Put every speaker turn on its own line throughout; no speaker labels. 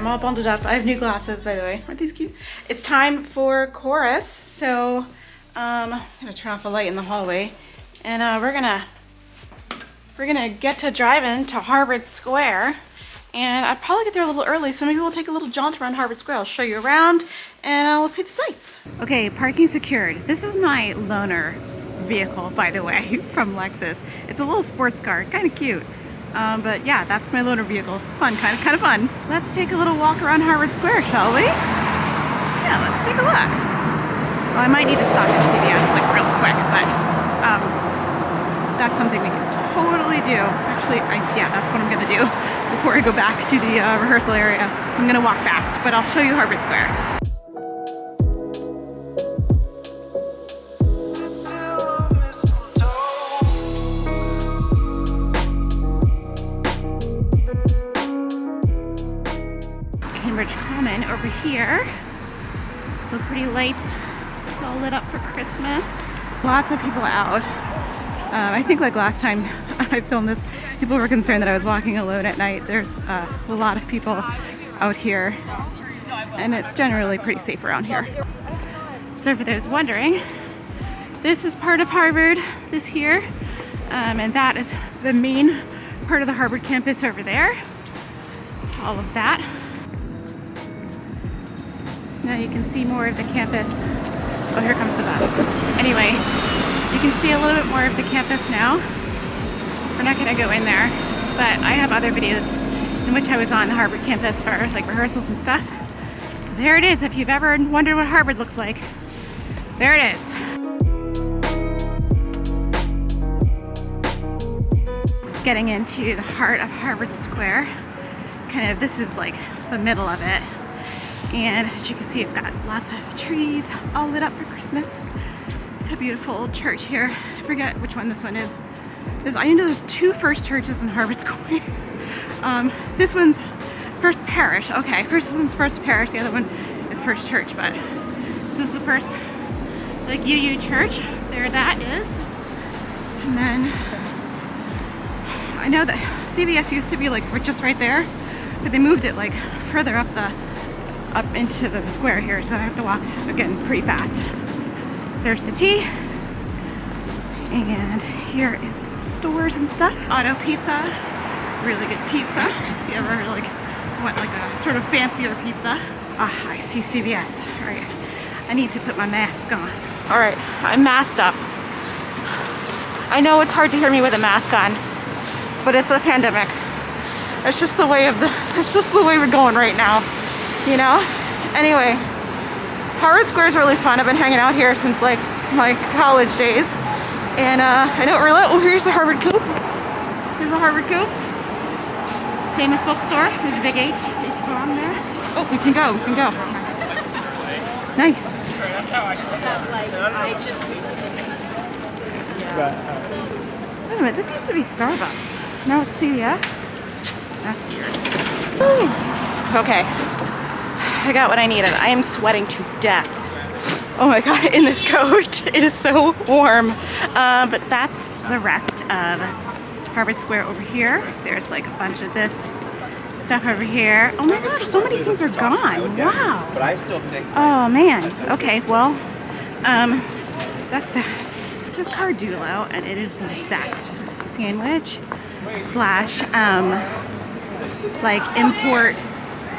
I'm all bundled up. I have new glasses, by the way. Aren't these cute? It's time for chorus, so I'm gonna turn off a light in the hallway, and we're gonna get to driving to Harvard Square, and I'll probably get there a little early, so maybe we'll take a little jaunt around Harvard Square. I'll show you around, and we'll see the sights. Okay, parking secured. This is my loaner vehicle, by the way, from Lexus. It's a little sports car, kind of cute. But yeah, that's my loaner vehicle. Fun, kind of fun. Let's take a little walk around Harvard Square, shall we? Yeah, let's take a look. Well, I might need to stop at CVS like real quick, but that's something we can totally do. Actually, yeah, that's what I'm gonna do before I go back to the rehearsal area. So I'm gonna walk fast, but I'll show you Harvard Square. Common over here. Look, pretty lights. It's all lit up for Christmas. Lots of people out. I think like last time I filmed this, people were concerned that I was walking alone at night. There's a lot of people out here, and it's generally pretty safe around here. So for those wondering, this is part of Harvard, this here, and that is the main part of the Harvard campus over there. All of that. Now you can see more of the campus. Oh, here comes the bus. Anyway, you can see a little bit more of the campus now. We're not gonna go in there, but I have other videos in which I was on the Harvard campus for like rehearsals and stuff. So there it is. If you've ever wondered what Harvard looks like, there it is. Getting into the heart of Harvard Square. Kind of, this is like the middle of it. And as you can see, it's got lots of trees all lit up for Christmas. It's a beautiful old church here. I forget which one this one is. I know there's two First churches in Harvard Square. This one's First Parish. Okay, first one's First Parish, the other one is First Church, but this is the first like UU church. There that is. And then I know that CVS used to be like just right there, but they moved it like further up into the square here, so I have to walk again pretty fast. There's the T, and here is stores and stuff. Auto Pizza, really good pizza. If you ever like want like a sort of fancier pizza. Ah, I see CVS. All right, I need to put my mask on. All right, I'm masked up. I know it's hard to hear me with a mask on, but it's a pandemic. It's just the way we're going right now. You know? Anyway, Harvard Square is really fun. I've been hanging out here since like my college days. And I know oh, here's the Harvard Coop. Here's the Harvard Coop. Famous bookstore. There's a big H. On there. Oh, we can go. Nice. Wait a minute, this used to be Starbucks. Now it's CVS. That's weird. Ooh. Okay. I got what I needed. I am sweating to death. Oh my god, in this coat. It is so warm. But that's the rest of Harvard Square over here. There's like a bunch of this stuff over here. Oh my gosh, so many things are gone. Wow. But I still think. Oh man. Okay, well, this is Cardulo, and it is the best sandwich slash like import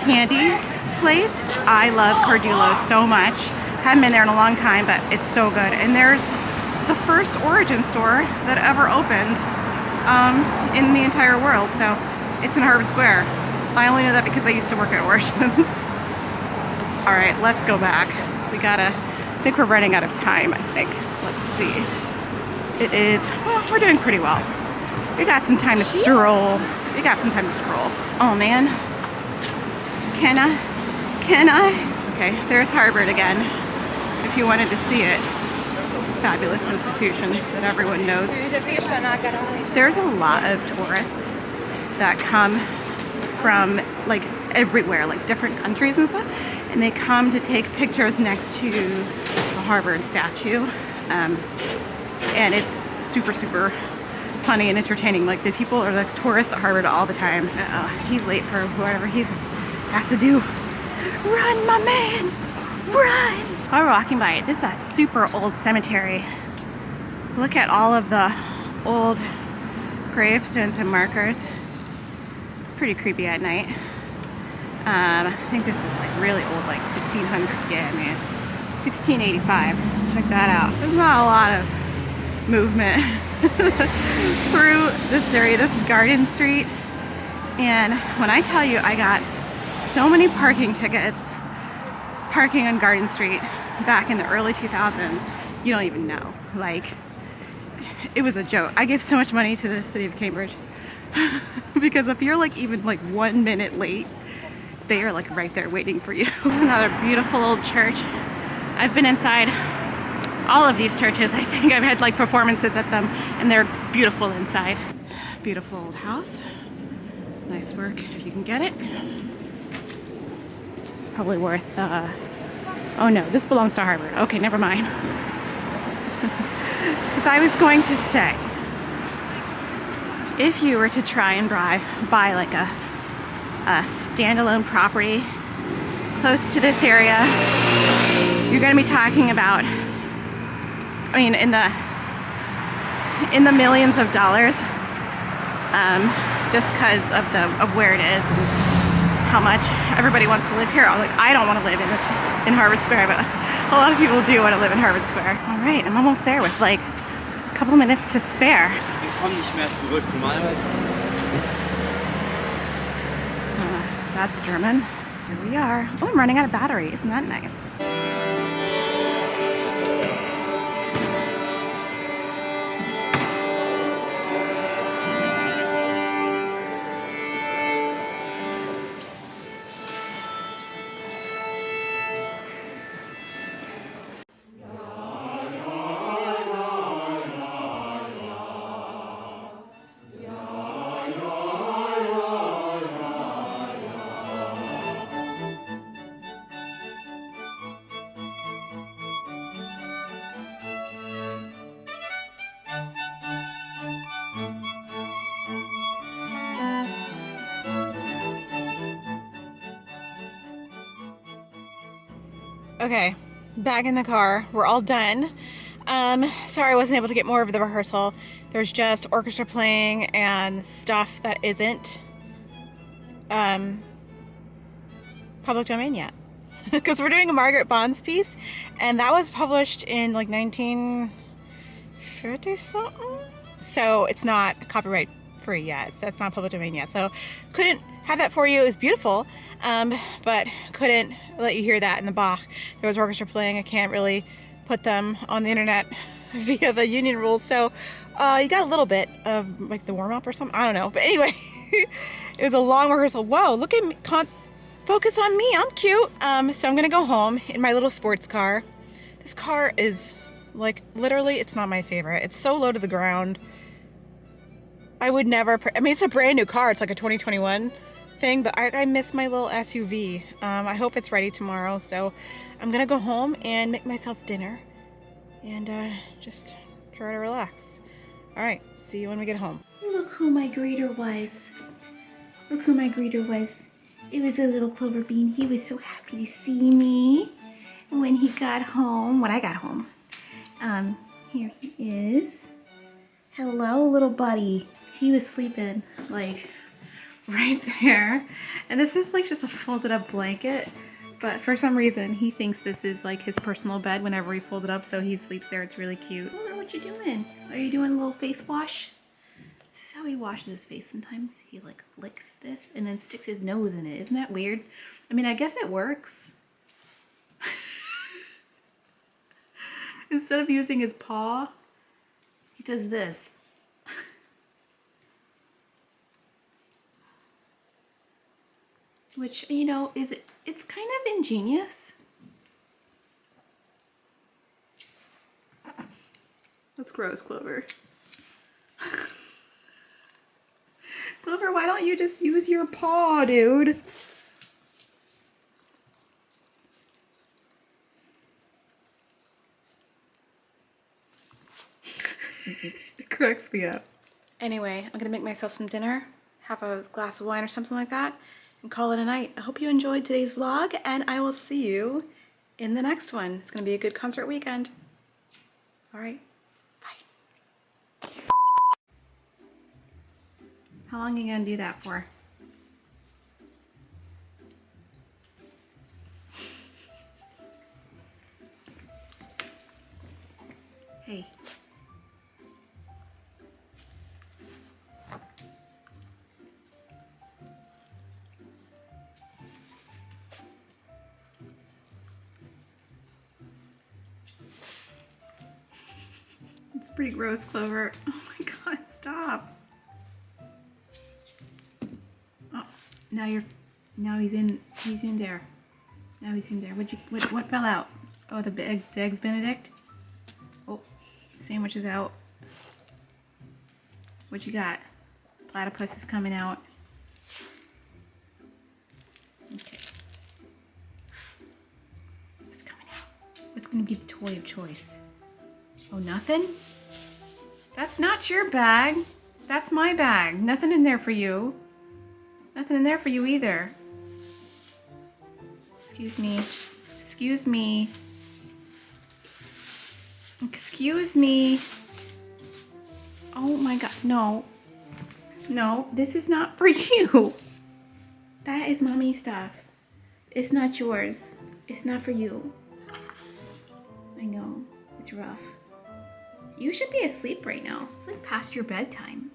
candy place. I love Cardulo so much. Haven't been there in a long time, but it's so good. And there's the first Origin store that ever opened in the entire world. So it's in Harvard Square. I only know that because I used to work at Origins. All right, let's go back. I think we're running out of time, I think. Let's see. It is, well, we're doing pretty well. We got some time to stroll. Oh man. Can I? Okay, there's Harvard again. If you wanted to see it. Fabulous institution that everyone knows. There's a lot of tourists that come from like everywhere, like different countries and stuff. And they come to take pictures next to the Harvard statue. And it's super, super funny and entertaining. Like the people are like tourists at Harvard all the time. He's late for whatever. He's has to do. Run, my man, run. While we're walking by it, this is a super old cemetery. Look at all of the old gravestones and markers. It's pretty creepy at night. I think this is like really old, like 1600, yeah man, 1685. Check that out. There's not a lot of movement through this area. This is Garden Street. And when I tell you I got so many parking tickets parking on Garden Street back in the early 2000s, you don't even know. Like, it was a joke. I gave so much money to the city of Cambridge because if you're like even like 1 minute late, they are like right there waiting for you. This is another beautiful old church. I've been inside all of these churches. I think I've had like performances at them and they're beautiful inside. Beautiful old house. Nice work if you can get it. It's probably worth, oh no, this belongs to Harvard. Okay, never mind. Because I was going to say, if you were to try and buy like a standalone property close to this area, you're going to be talking about, I mean, in the millions of dollars, just because of where it is and how much everybody wants to live here. Like, I don't want to live in Harvard Square, but a lot of people do want to live in Harvard Square. All right, I'm almost there with like a couple minutes to spare. That's German. Here we are. Oh, I'm running out of battery. Isn't that nice? Okay, back in the car. We're all done. Sorry I wasn't able to get more of the rehearsal. There's just orchestra playing and stuff that isn't public domain yet. Because we're doing a Margaret Bonds piece, and that was published in like 1950 something. So it's not copyright free yet. So it's not public domain yet. So couldn't have that for you. It was beautiful, but couldn't let you hear that in the Bach. There was orchestra playing. I can't really put them on the internet via the union rules. So you got a little bit of like the warm-up or something. I don't know. But anyway, it was a long rehearsal. Whoa, look at me. Focus on me. I'm cute. So I'm going to go home in my little sports car. This car is like, literally, it's not my favorite. It's so low to the ground. I would never, I mean, it's a brand new car. It's like a 2021 thing, but I miss my little SUV. I hope it's ready tomorrow. So I'm going to go home and make myself dinner and just try to relax. All right. See you when we get home.
Look who my greeter was. Look who my greeter was. It was a little Clover bean. He was so happy to see me when he got home, when I got home. Here he is. Hello, little buddy. He was sleeping like right there. And this is like just a folded up blanket, but for some reason he thinks this is like his personal bed whenever he folded up, so he sleeps there. It's really cute. Clover, what you doing? Are you doing a little face wash? This is how he washes his face sometimes. He like licks this and then sticks his nose in it. Isn't that weird? I mean, I guess it works. Instead of using his paw, he does this. Which, you know, it's kind of ingenious. That's gross, Clover. Clover, why don't you just use your paw, dude? It cracks me up. Anyway, I'm gonna make myself some dinner, have a glass of wine or something like that,
and call it a night. I hope you enjoyed today's vlog, and I will see you in the next one. It's gonna be a good concert weekend. All right, bye. How long are you gonna do that for? Hey. It's pretty gross, Clover. Oh my God, stop. Oh, now he's in there. Now he's in there. What fell out? Oh, the Eggs Benedict? Oh, sandwich is out. What you got? Platypus is coming out. Okay. What's coming out? What's gonna be the toy of choice? Oh, nothing? That's not your bag. That's my bag. Nothing in there for you. Nothing in there for you either. Excuse me. Excuse me. Excuse me. Oh my God, no. No, this is not for you. That is mommy's stuff. It's not yours. It's not for you. I know, it's rough. You should be asleep right now. It's like past your bedtime.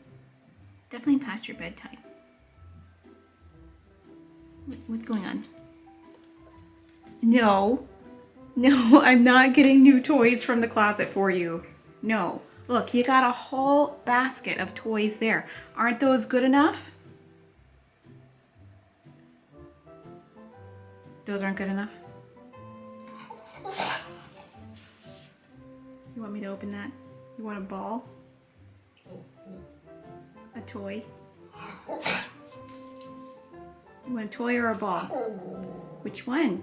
Definitely past your bedtime. What's going on? No. No, I'm not getting new toys from the closet for you. No. Look, you got a whole basket of toys there. Aren't those good enough? Those aren't good enough? You want me to open that? You want a ball? A toy? You want a toy or a ball? Which one?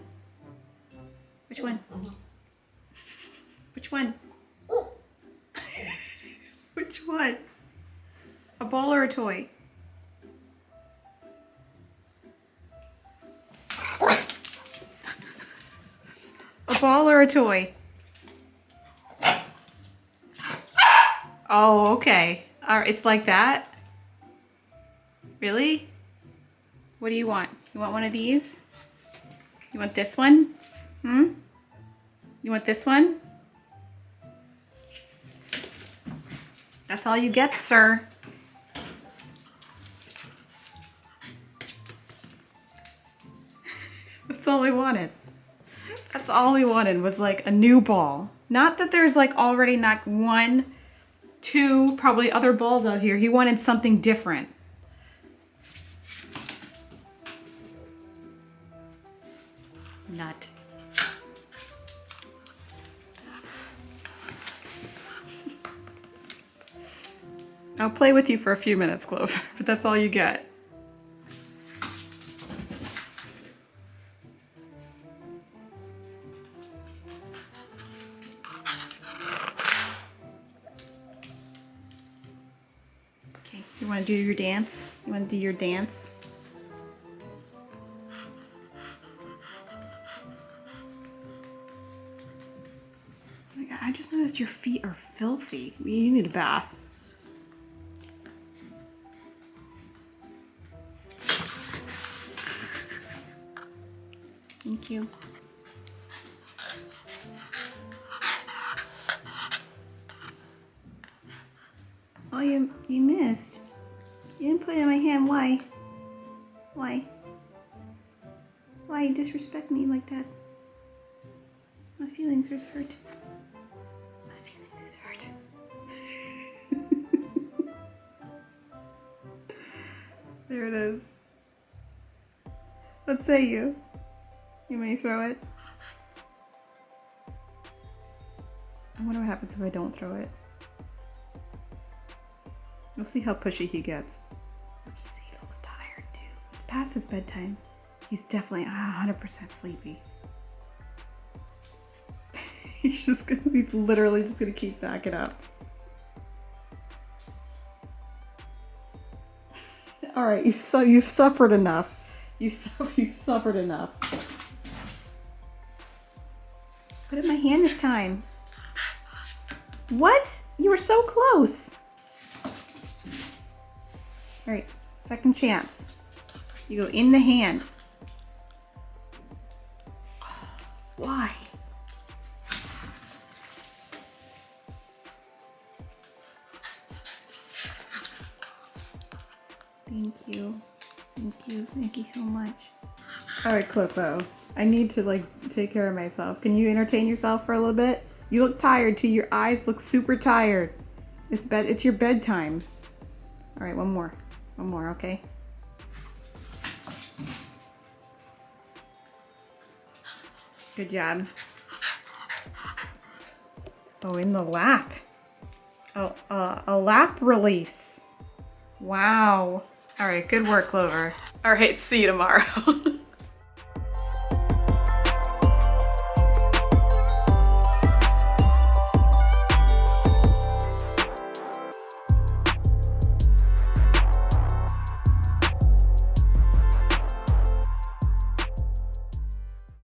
Which one? Which one? Which one? A ball or a toy? A ball or a toy? Oh, okay. It's like that? Really? What do you want? You want one of these? You want this one? Hmm? You want this one? That's all you get, sir. That's all he wanted. That's all he wanted was like a new ball. Not that there's like already not one, two, probably other balls out here. He wanted something different. Nut. I'll play with you for a few minutes, Clover, but that's all you get. Okay, you want to do your dance? You want to do your dance? Oh my God, I just noticed your feet are filthy. You need a bath. Thank you. Oh, you missed. You didn't put it in my hand. Why? Why? Why you disrespect me like that? My feelings are hurt. My feelings is hurt. There it is. What say you? You may throw it. I wonder what happens if I don't throw it. We'll see how pushy he gets. See, he looks tired too. It's past his bedtime. He's definitely 100% sleepy. He's literally just gonna keep backing up. All right, you've suffered enough. You suffered enough.
Put it in my hand this time. What? You were so close. All right, second chance. You go in the hand. Why? Thank you. Thank you. Thank you so much.
All right, Clopo. I need to like take care of myself. Can you entertain yourself for a little bit? You look tired too. Your eyes look super tired. It's your bedtime. All right, one more, okay? Good job. Oh, in the lap. Oh, a lap release. Wow. All right, good work, Clover. All right, see you tomorrow.